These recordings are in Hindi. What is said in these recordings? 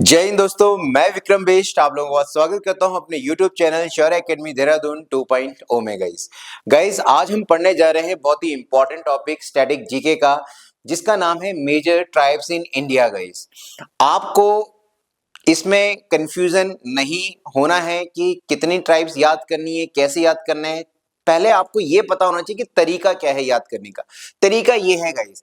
जय हिंद दोस्तों, मैं विक्रम बेस्ट आप लोगों का स्वागत करता हूं अपने YouTube चैनल शौर्य एकेडमी देहरादून 2.0 में। गाइस आज हम पढ़ने जा रहे हैं बहुत ही इंपॉर्टेंट टॉपिक स्टैटिक जीके का, जिसका नाम है major tribes in India. Guys आपको इसमें कंफ्यूजन नहीं होना है कि कितनी ट्राइब्स याद करनी है, कैसे याद करना है। पहले आपको ये पता होना चाहिए कि तरीका क्या है याद करने का। तरीका ये है गाइस,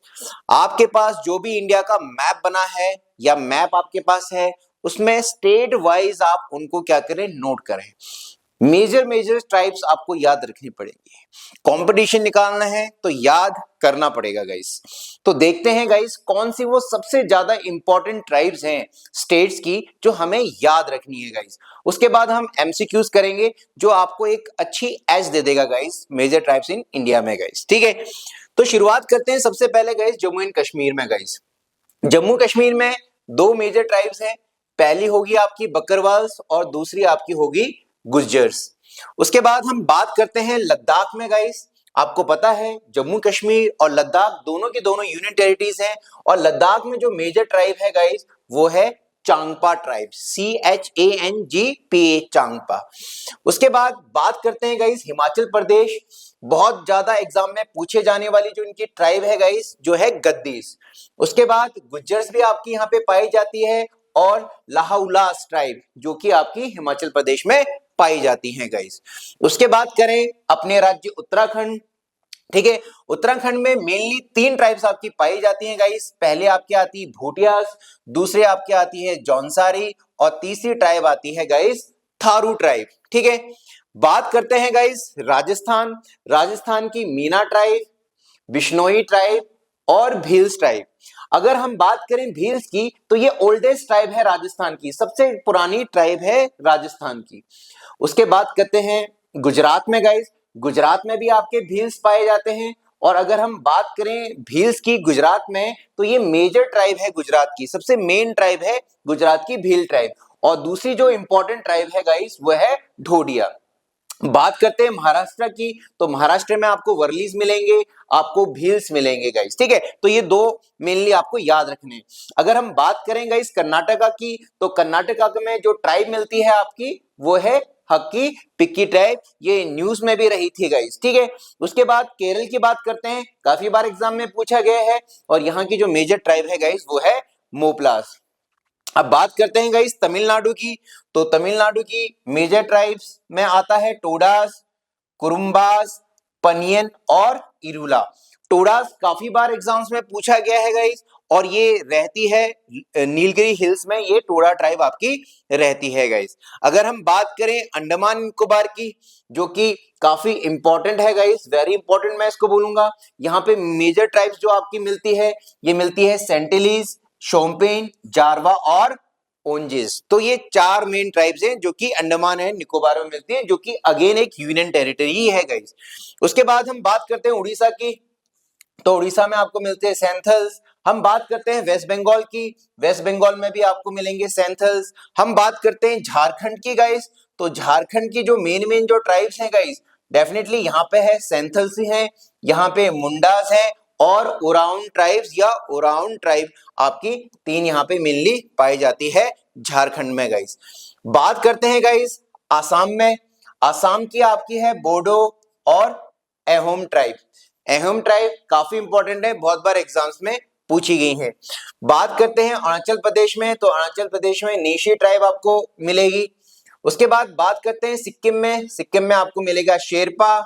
आपके पास जो भी इंडिया का मैप बना है या मैप आपके पास है, उसमें स्टेट वाइज आप उनको क्या करें, नोट करें। मेजर मेजर ट्राइब्स आपको याद रखनी पड़ेगी। कंपटीशन निकालना है तो याद करना पड़ेगा गाइस। तो देखते हैं गाइस कौन सी वो सबसे ज्यादा इंपॉर्टेंट ट्राइब्स हैं स्टेट्स की जो हमें याद रखनी है गाइस। उसके बाद हम एमसीक्यूज करेंगे जो आपको एक अच्छी एज दे देगा guys major tribes in India में गाइस। ठीक है, तो शुरुआत करते हैं सबसे पहले गाइस जम्मू एंड कश्मीर में। गाइस जम्मू कश्मीर में दो मेजर ट्राइब्स हैं, पहली होगी आपकी बकरवाल्स और दूसरी आपकी होगी गुर्जर्स। उसके बाद हम बात करते हैं लद्दाख में। गाइस आपको पता है जम्मू कश्मीर और लद्दाख दोनों के दोनों यूनियन टेरिटरीज हैं, और लद्दाख में जो मेजर ट्राइब है गाइस वो है चांगपा ट्राइब, CHANGPA चांगपा। उसके बाद बात करते हैं गाइस हिमाचल प्रदेश, बहुत ज्यादा एग्जाम में पूछे जाने वाली जो इनकी ट्राइब है गाइस जो है गद्दीस। उसके बाद गुज्जर्स भी आपकी यहाँ पे पाई जाती है, और लाहौलास ट्राइब जो कि आपकी हिमाचल प्रदेश में पाई जाती हैं गाइस। उसके बाद करें अपने राज्य उत्तराखंड। ठीक है, उत्तराखंड में मेनली तीन ट्राइब्स आपकी पाई जाती हैं गाइस। पहले आपकी आती है भूटियास, दूसरे आपकी आती है जौनसारी, और तीसरी ट्राइब आती है गाइस थारू ट्राइब। ठीक है, बात करते हैं गाइस राजस्थान। राजस्थान की मीना ट्राइब, बिश्नोई ट्राइब और भील्स ट्राइब। अगर हम बात करें भील्स की तो ये ओल्डेस्ट ट्राइब है राजस्थान की, सबसे पुरानी ट्राइब है राजस्थान की। उसके बाद करते हैं गुजरात में। गाइस गुजरात में भी आपके भील्स पाए जाते हैं, और अगर हम बात करें भील्स की गुजरात में तो ये मेजर ट्राइब है गुजरात की, सबसे मेन ट्राइब है गुजरात की भील ट्राइब। और दूसरी जो इंपॉर्टेंट ट्राइब है गाइस वो है ढोडिया। बात करते हैं महाराष्ट्र की, तो महाराष्ट्र में आपको वर्लीज मिलेंगे, आपको भील्स मिलेंगे गाइस। ठीक है, तो ये दो मेनली आपको याद रखने हैं। अगर हम बात करें गाइस कर्नाटका की, तो कर्नाटका में जो ट्राइब मिलती है आपकी वो है हक्की पिक्की ट्राइब, ये न्यूज में भी रही थी गाइस। ठीक है, उसके बाद केरल की बात करते हैं, काफी बार एग्जाम में पूछा गया है, और यहाँ की जो मेजर ट्राइब है गाइस वो है मोपलास। अब बात करते हैं गाइस तमिलनाडु की, तो तमिलनाडु की मेजर ट्राइब्स में आता है टोडास, कुरुम्बास, पनियन और इरुला। टोडास काफी बार एग्जाम्स में पूछा गया है गाइस, और ये रहती है नीलगिरी हिल्स में, ये टोडा ट्राइब आपकी रहती है गाइस। अगर हम बात करें अंडमान निकोबार की, जो कि काफी इंपॉर्टेंट है गाइस, वेरी इंपॉर्टेंट मैं इसको बोलूंगा। यहाँ पे मेजर ट्राइब्स जो आपकी मिलती है, ये मिलती है सेंटिलीज, शोम्पेन, जारवा और ओंजेस। तो ये चार मेन ट्राइब्स हैं जो कि अंडमान एंड निकोबार में मिलती हैं, जो कि अगेन एक यूनियन टेरिटरी है गाइस। उसके बाद हम बात करते हैं उड़ीसा की, तो उड़ीसा में आपको मिलते हैं सेंथल्स। हम बात करते हैं वेस्ट बंगाल की, वेस्ट बंगाल में भी आपको मिलेंगे सेंथल्स। हम बात करते हैं झारखंड की गाइस, तो झारखंड की जो मेन मेन जो ट्राइब्स हैं गाइस, डेफिनेटली यहाँ पे है सेंथल्स ही हैं, यहाँ पे मुंडास हैं, और ओराउन ट्राइब्स या ओराउन ट्राइब आपकी तीन यहाँ पे मेनली पाई जाती है झारखंड में गाइस। बात करते हैं गाइस आसाम में, आसाम की आपकी है बोडो और एहोम ट्राइब। एहोम ट्राइब काफी इंपॉर्टेंट है, बहुत बार एग्जाम्स में पूछी गई है। बात करते हैं अरुणाचल प्रदेश में, तो अरुणाचल प्रदेश में नेशी ट्राइब आपको मिलेगी। उसके बाद बात करते हैं सिक्किम में, सिक्किम में आपको मिलेगा शेरपा,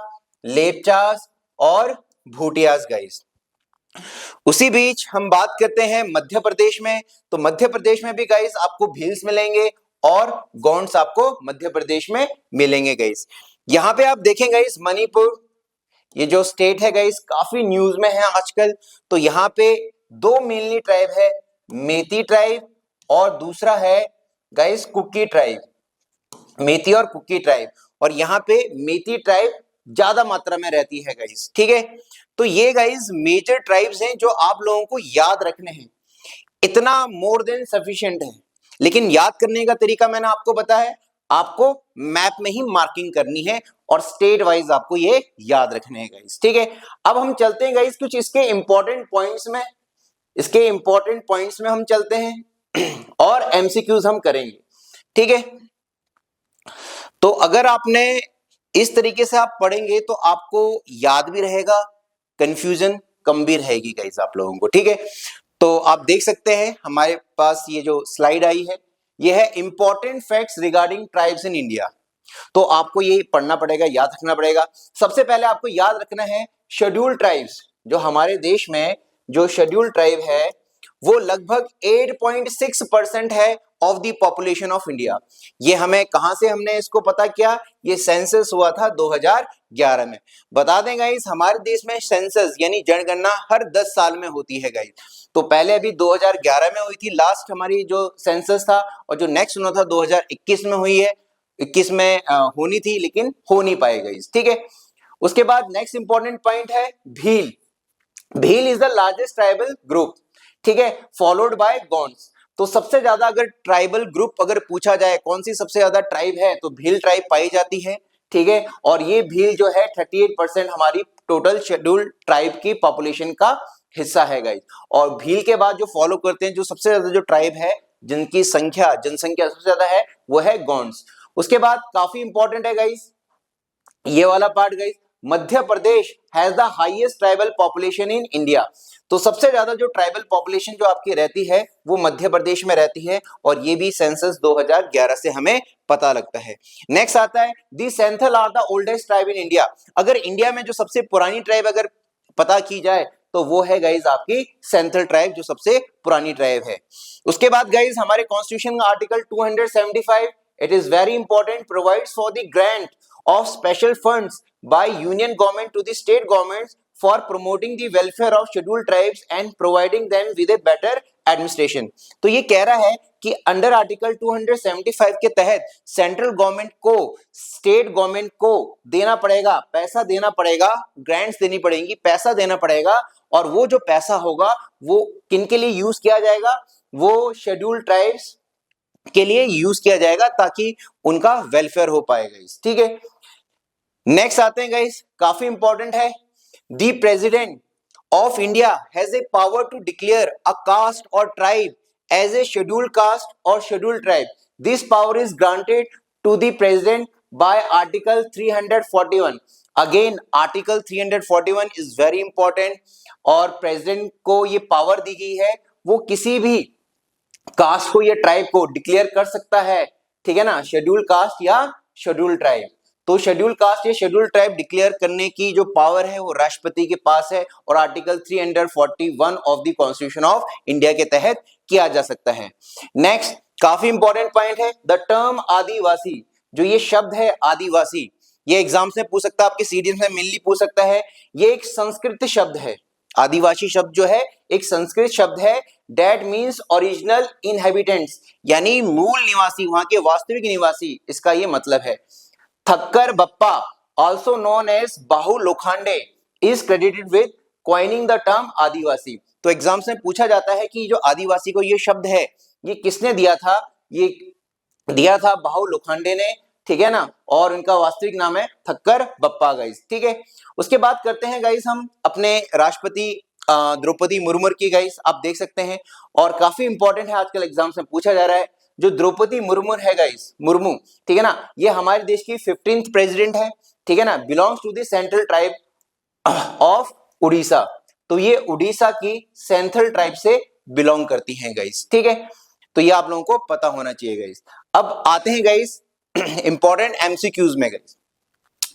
लेपचास और भूटियास गाइस। उसी बीच हम बात करते हैं मध्य प्रदेश में, तो मध्य प्रदेश में भी गाइस आपको भील्स मिलेंगे और गोंड्स आपको मध्य प्रदेश में मिलेंगे गाइस। यहाँ पे आप देखें गाइस मणिपुर, ये जो स्टेट है गाइस काफी न्यूज में है आजकल। तो यहाँ पे दो मेनली ट्राइब है, मेती ट्राइब और दूसरा है गाइस कुकी ट्राइब, मेती और कुकी ट्राइब। और यहाँ पे मेती ट्राइब ज्यादा मात्रा में रहती है गाइस। ठीक है, तो ये गाइस मेजर ट्राइब्स हैं जो आप लोगों को याद रखने हैं, इतना मोर देन सफिशिएंट है। लेकिन याद करने का तरीका मैंने आपको बताया, आपको मैप में ही मार्किंग करनी है और स्टेट वाइज आपको ये याद रखने हैं गाइस। ठीक है, अब हम चलते हैं गाइस कुछ इसके इंपॉर्टेंट पॉइंट्स में, इसके इंपॉर्टेंट पॉइंट्स में हम चलते हैं। और एमसीक्यूज हम करेंगे, ठीक है। तो अगर आपने इस तरीके से आप पढ़ेंगे तो आपको याद भी रहेगा, कंफ्यूजन कम भी रहेगी गाइस आप लोगों को, ठीक है। तो आप देख सकते हैं हमारे पास ये जो स्लाइड आई है, ये है important facts regarding tribes in India. तो आपको ये पढ़ना पड़ेगा, याद रखना पड़ेगा। सबसे पहले आपको याद रखना है शेड्यूल्ड ट्राइब्स, जो हमारे देश में जो शेड्यूल्ड ट्राइब है वो लगभग 8.6% है of the population of India. ये हमें कहां से हमने इसको पता किया, ये सेंसस हुआ था 2011 में। बता दें गाइस, हमारे देश में सेंसस यानी जनगणना हर 10 साल में होती है गाइस। तो पहले अभी 2011 में हुई थी लास्ट हमारी जो सेंसस था, और जो नेक्स्ट हुआ था 2021 में हुई है। 21 में होनी थी लेकिन हो नहीं पाए गाइस, ठीक है। उसके बाद नेक्स्ट इंपॉर्टेंट पॉइंट है Bhil. Bhil is the largest tribal group, ठीक है, फॉलोड बाय गोंड्स। तो सबसे ज्यादा अगर ट्राइबल ग्रुप अगर पूछा जाए कौन सी सबसे ज्यादा ट्राइब है, तो भील ट्राइब पाई जाती है, ठीक है। और ये भील जो है 38% हमारी टोटल शेड्यूल्ड ट्राइब की पॉपुलेशन का हिस्सा है गाइस। और भील के बाद जो फॉलो करते हैं, जो सबसे ज्यादा जो ट्राइब है जिनकी संख्या जनसंख्या सबसे ज्यादा है, वो है गोंड्स। उसके बाद काफी इंपॉर्टेंट है गाइस ये वाला part guys, Madhya Pradesh has the highest tribal population in India. तो सबसे ज्यादा जो ट्राइबल पॉपुलेशन जो आपकी रहती है वो मध्य प्रदेश में रहती है, और ये भी सेंसस 2011 से हमें पता लगता है। नेक्स्ट आता है the Santhal are the oldest tribe in India. अगर इंडिया में जो सबसे पुरानी ट्राइब अगर पता की जाए तो वो है गाइज आपकी सेंथल ट्राइब, जो सबसे पुरानी ट्राइब है। उसके बाद गाइज हमारे कॉन्स्टिट्यूशन का article 275, it is very important, provides for the grant of special funds by union government to the state governments for promoting the welfare of scheduled tribes and providing them with a better administration। तो ये कह रहा है कि अंडर आर्टिकल 275 के तहत सेंट्रल गवर्नमेंट को स्टेट गवर्नमेंट को देना पड़ेगा, पैसा देना पड़ेगा, ग्रांट्स देनी पड़ेंगी, पैसा देना पड़ेगा। और वो जो पैसा होगा वो किन के लिए यूज किया जाएगा, वो शेड्यूल्ड ट्राइब्स के लिए यूज किया जाएगा ताकि उनका वेलफेयर हो पाएगा, ठीक है। नेक्स्ट आते हैं गाइस, काफी इंपॉर्टेंट है, the president of India has a power to declare a caste और tribe as a scheduled caste और scheduled tribe. This power is granted to the president by article 341। Again article 341 is very important, और प्रेसिडेंट को ये पावर दी गई है, वो किसी भी कास्ट को या ट्राइब को डिक्लेयर कर सकता है, ठीक है ना, शेड्यूल्ड कास्ट या शेड्यूल्ड ट्राइब। तो शेड्यूल्ड कास्ट या शेड्यूल्ड ट्राइब डिक्लेयर करने की जो पावर है वो राष्ट्रपति के पास है, और article 341 of the constitution of India के तहत किया जा सकता है। नेक्स्ट काफी इंपॉर्टेंट पॉइंट है द टर्म आदिवासी। जो ये शब्द है आदिवासी, ये एग्जाम्स में पूछ सकता है, आपके सीडीएस में मेनली पूछ सकता है। ये एक संस्कृत शब्द है, आदिवासी शब्द जो है एक संस्कृत शब्द है, दैट मीन्स ओरिजिनल इनहेबिटेंट्स, यानी मूल निवासी, वहां के वास्तविक निवासी, इसका ये मतलब है। Thakkar Bappa also known as Bahu Lokhande is credited with coining the term Adivasi. तो एग्जाम्स में पूछा जाता है कि जो आदिवासी को ये शब्द है ये किसने दिया था, ये दिया था बाहु लोखंडे ने, ठीक है ना, और उनका वास्तविक नाम है थक्कर बप्पा गाइस, ठीक है। उसके बाद करते हैं गाइस हम अपने राष्ट्रपति द्रौपदी मुर्मू की गाइस, आप देख सकते हैं, और काफी इंपॉर्टेंट है, आजकल एग्जाम्स में पूछा जा रहा है। जो द्रौपदी मुर्मू है गाइस, मुर्मू, ठीक है ना, ये हमारे देश की 15th प्रेसिडेंट है, ठीक है ना, belongs to the central tribe of Orissa. तो ये उड़ीसा की सेंट्रल ट्राइब से बिलोंग करती हैं गाइस, ठीक है। तो ये आप लोगों को पता होना चाहिए गाइस। अब आते हैं गाइस इंपॉर्टेंट एमसीक्यूज में गाइस।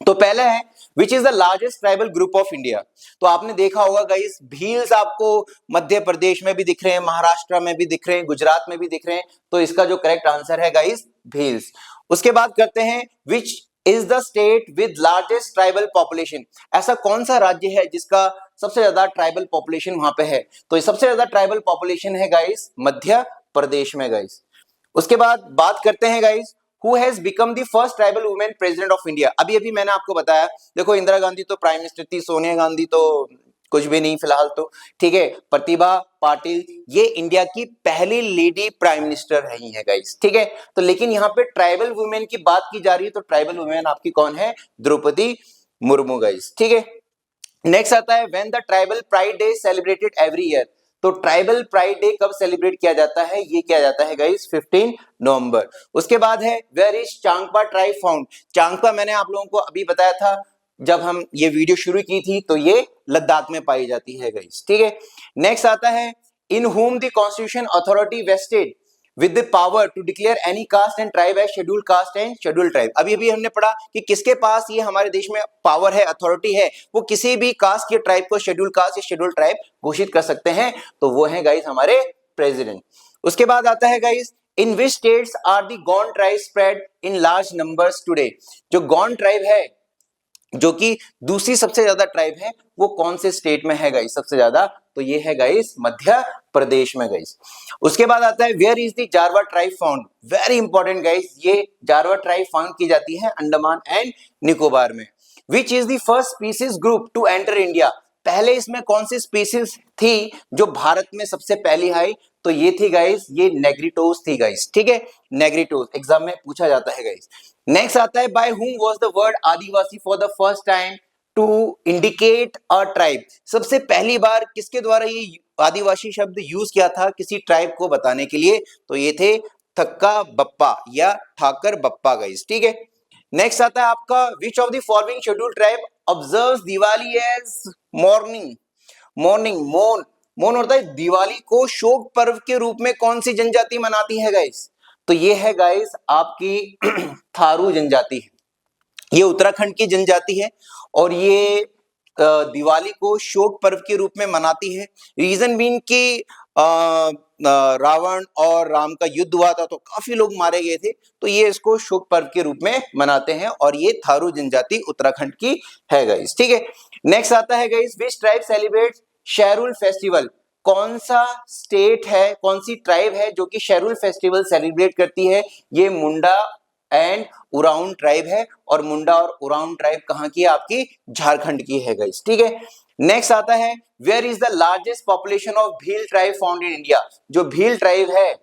तो पहला है विच is the largest tribal group of India. तो आपने देखा होगा गाइस, भील्स आपको मध्य प्रदेश में भी दिख रहे हैं, महाराष्ट्र में भी दिख रहे हैं, गुजरात में भी दिख रहे हैं, तो इसका जो करेक्ट आंसर है गाइस भील्स। उसके बाद करते हैं विच is the state with largest tribal population. ऐसा कौन सा राज्य है जिसका सबसे ज्यादा ट्राइबल पॉपुलेशन वहां पे है, तो सबसे ज्यादा ट्राइबल पॉपुलेशन है गाइस मध्य प्रदेश में गाइस। उसके बाद बात करते हैं guys Who has become the first tribal woman president of India। अभी मैंने आपको बताया, देखो इंदिरा गांधी तो प्राइम मिनिस्टर थी, सोनिया गांधी तो कुछ भी नहीं फिलहाल, तो ठीक है, प्रतिभा पाटिल ये इंडिया की पहली लेडी प्राइम मिनिस्टर रही है गाइस, ठीक है। तो लेकिन यहाँ पे ट्राइबल वुमेन की बात की जा रही है, तो ट्राइबल वुमेन आपकी कौन है, द्रौपदी मुर्मू गाइस, ठीक है। नेक्स्ट आता है when the tribal pride day celebrated every year. तो ट्राइबल प्राइड डे कब सेलिब्रेट किया जाता है? ये किया जाता है गाइस 15 नवंबर। उसके बाद है where is Changpa tribe found? Changpa मैंने आप लोगों को अभी बताया था जब हम ये वीडियो शुरू की थी, तो ये लद्दाख में पाई जाती है गाइस, ठीक है। नेक्स्ट आता है in home the constitution authority vested with the power to declare any caste and tribe as scheduled caste and scheduled tribe. अभी अभी हमने पढ़ा कि किसके पास ये हमारे देश में पावर है, अथॉरिटी है, वो किसी भी कास्ट के ट्राइब को शेड्यूल्ड कास्ट या शेड्यूल्ड ट्राइब घोषित कर सकते हैं, तो वो है गाइस हमारे प्रेसिडेंट। उसके बाद आता है guys in which states are the Gond tribe spread in large numbers today? जो गॉन्ड ट्राइब है, जो कि दूसरी सबसे ज्यादा ट्राइब है, वो कौन से स्टेट में है गाइस सबसे ज्यादा? तो ये है गाइस मध्य प्रदेश में गाइस। उसके बाद आता है where is the Jarawa tribe found? Very important guys, ये जारवा ट्राइब फाउंड की जाती है अंडमान एंड निकोबार में। Which is the first species group to enter India? पहले इसमें कौन सी स्पीसीज थी जो भारत में सबसे पहली आई? तो ये थी गाइस, ये नेग्रिटोस थी गाइस, ठीक है, नेग्रिटोस एग्जाम में पूछा जाता है गाइस। नेक्स्ट आता है by whom was the word Adivasi for the first time to indicate a tribe? सबसे पहली बार किसके द्वारा ये आदिवासी शब्द यूज किया था किसी ट्राइब को बताने के लिए? तो ये थे थक्का बप्पा या ठाकर बप्पा गाइस, ठीक है। नेक्स्ट आता है आपका which of the following scheduled tribe observes Diwali as mourning मौन? मौन होता है दिवाली को शोक पर्व के रूप में कौन सी जनजाति मनाती है गाइस? तो ये है गाइस आपकी थारू जनजाति है, ये उत्तराखंड की जनजाति है और ये दिवाली को शोक पर्व के रूप में मनाती है। रीजन बीन कि रावण और राम का युद्ध हुआ था तो काफी लोग मारे गए थे, तो ये इसको शोक पर्व के रूप में मनाते हैं और ये थारू जनजाति उत्तराखंड की है गाइस, ठीक है। नेक्स्ट आता है guys which tribe celebrates Sherul festival? कौन सा स्टेट है, कौन सी ट्राइब है जो कि शेरुल फेस्टिवल सेलिब्रेट करती है? ये मुंडा एंड उराउन ट्राइब है और मुंडा और उराउन ट्राइब कहां की है? आपकी झारखंड की है गाइस, ठीक है। नेक्स्ट आता है where is the largest population of Bhil tribe found in India? जो भील ट्राइब है,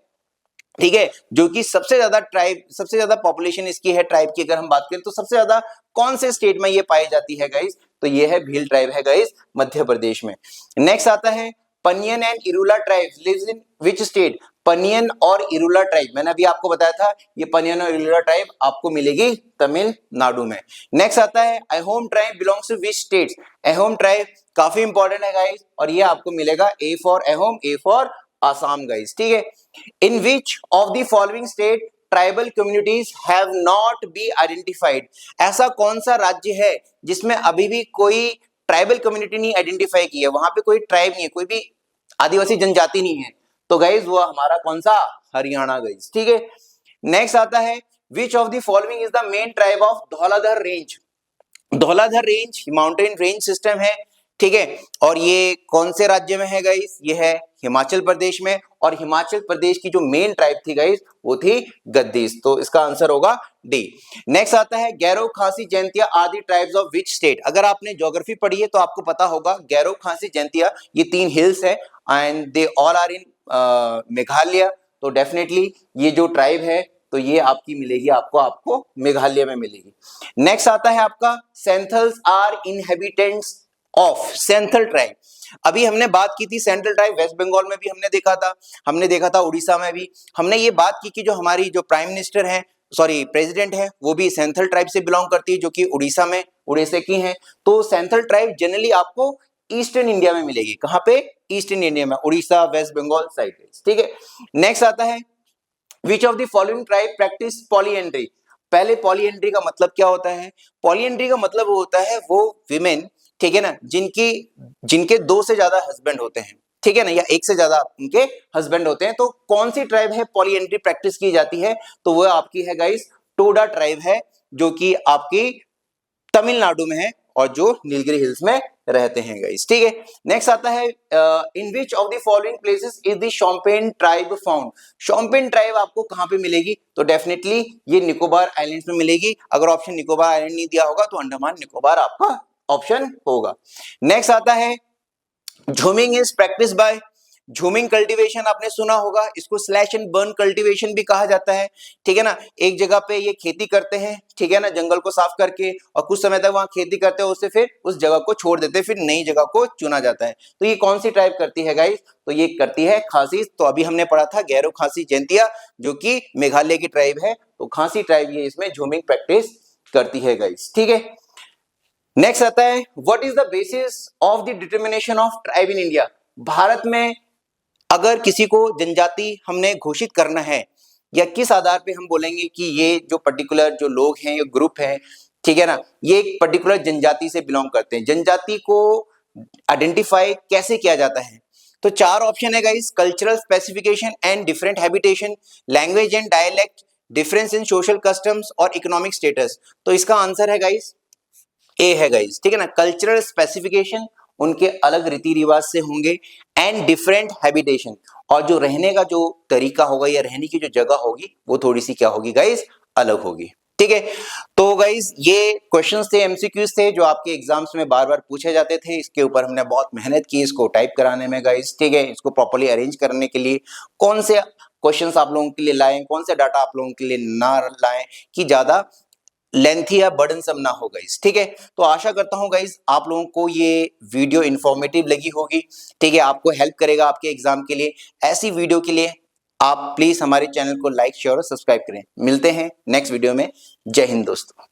ठीक है, जो कि सबसे ज्यादा पॉपुलेशन इसकी है ट्राइब की, अगर हम बात करें तो सबसे ज्यादा कौन से स्टेट में ये पाई जाती है गाइस? तो ये है भील ट्राइब है गाइस मध्य प्रदेश में। नेक्स्ट आता है Paniyan and Irula tribes lives in which state? Paniyan और इरुला ट्राइब, मैंने अभी आपको बताया था, ये पनियन और इरुला ट्राइब आपको मिलेगी तमिलनाडु में। नेक्स्ट आता है Ahom tribe belongs to which states? Ahom tribe काफी इंपॉर्टेंट है गाइस और ये आपको मिलेगा A for Ahom, A for Assam guys, ठीक है। In which of the following state tribal communities have not be identified? ऐसा कौन सा राज्य है जिसमें अभी भी कोई ट्राइबल कम्युनिटी नहीं आइडेंटिफाई की है, वहां पे कोई ट्राइब नहीं है, कोई भी आदिवासी जनजाति नहीं है? तो गाइज वो हमारा कौन सा? हरियाणा गाइज, ठीक है। नेक्स्ट आता है विच of the following is the main tribe of Dhauladhar range? Dhauladhar range mountain range system है, ठीक है, और ये कौन से राज्य में है गाइस? ये है हिमाचल प्रदेश में, और हिमाचल प्रदेश की जो मेन ट्राइब थी गाइस वो थी गद्दीस, तो इसका आंसर होगा डी। नेक्स्ट आता है गैरो खासी जैंतिया आदि ट्राइब्स ऑफ विच स्टेट? अगर आपने ज्योग्राफी पढ़ी है तो आपको पता होगा गैरो खासी जैंतिया ये 3 हिल्स है and they all are in Meghalaya, तो डेफिनेटली ये जो ट्राइब है तो ये आपकी मिलेगी आपको मेघालय में मिलेगी। नेक्स्ट आता है आपका Santhals are inhabitants of Santhal tribe. अभी हमने बात की थी सेंट्रल ट्राइब, वेस्ट बंगाल में भी हमने देखा था उड़ीसा में भी हमने ये बात की कि जो हमारी जो प्राइम मिनिस्टर है, सॉरी प्रेसिडेंट है, वो भी सेंथल ट्राइब से बिलोंग करती है, जो कि उड़ीसा की है। तो सेंथल ट्राइब जनरली आपको ईस्टर्न इंडिया में मिलेगी, कहां पे? ईस्टर्न इंडिया में, उड़ीसा, वेस्ट बंगाल साइड, ठीक है। नेक्स्ट आता है विच of the following tribe practice polyandry? पहले पॉलीएंड्री का मतलब क्या होता है? पॉलीएंड्री का मतलब होता है वो विमेन, ठीक है ना, जिनके 2 से ज्यादा हस्बैंड होते हैं, ठीक है ना, या 1 से ज्यादा उनके हस्बैंड होते हैं। तो कौन सी ट्राइब है पॉलीएंड्री प्रैक्टिस की जाती है? तो वो आपकी है गाइस टोडा ट्राइब है, जो कि आपकी तमिलनाडु में है और जो नीलगिरी हिल्स में रहते हैं गाइस, ठीक है। नेक्स्ट आता है in which of the following places is the Shompen tribe found? Shompen tribe आपको कहां पे मिलेगी? तो डेफिनेटली ये निकोबार आइलैंड्स में मिलेगी। अगर ऑप्शन निकोबार आइलैंड नहीं दिया होगा तो अंडमान निकोबार आपका ऑप्शन होगा। नेक्स्ट आता है jhuming is practice by jhuming cultivation आपने सुना होगा, इसको स्लैश एंड बर्न कल्टीवेशन भी कहा जाता है, ठीक है ना। एक जगह पे ये खेती करते हैं, ठीक है ना, जंगल को साफ करके, और कुछ समय तक वहां खेती करते हैं, उससे फिर उस जगह को छोड़ देते हैं, फिर नई जगह को चुना जाता है। तो ये कौन सी ट्राइब करती है गाइस? तो ये करती है खासी। तो अभी हमने पढ़ा था गैरो खासी जैंतिया, जो कि मेघालय की ट्राइब है, तो खासी ट्राइब ये इसमें झूमिंग प्रैक्टिस करती है गाइस, ठीक है। नेक्स्ट आता है, what is the basis of the determination of tribe in India. Bharat में अगर किसी को जनजाति हमने घोषित करना है, या किस आधार पे हम बोलेंगे कि ये जो पर्टिकुलर जो लोग हैं, ये ग्रुप है, ठीक है ना, ये एक पर्टिकुलर जनजाति से बिलोंग करते हैं, जनजाति को आइडेंटिफाई कैसे किया जाता है? तो चार ऑप्शन है guys, cultural specification and different habitation, language and dialect, difference in social customs और इकोनॉमिक स्टेटस। तो इसका आंसर है गाइस ए है गाइस, ठीक है ना। कल्चरल स्पेसिफिकेशन, उनके अलग रीति रिवाज से होंगे, एंड डिफरेंट हैबिटेशन, और जो रहने का जो तरीका होगा या रहने की जो जगह होगी वो थोड़ी सी क्या होगी गाइस, अलग होगी, ठीक है। तो गाइस ये क्वेश्चंस थे, एमसीक्यूज थे, जो आपके एग्जाम्स में बार बार पूछे जाते थे। इसके ऊपर हमने बहुत मेहनत की इसको टाइप कराने में गाइस, ठीक है, इसको प्रॉपर्ली अरेंज करने के लिए। कौन से क्वेश्चंस आप लोगों के लिए लाएं, कौन से डाटा आप लोगों के लिए ना लाएं कि ज्यादा लेंथी या बर्डनसम ना हो गाइस, ठीक है। तो आशा करता हूं गाइस आप लोगों को ये वीडियो इंफॉर्मेटिव लगी होगी, ठीक है, आपको हेल्प करेगा आपके एग्जाम के लिए। ऐसी वीडियो के लिए आप प्लीज हमारे चैनल को लाइक शेयर और सब्सक्राइब करें। मिलते हैं नेक्स्ट वीडियो में। जय हिंद दोस्तों।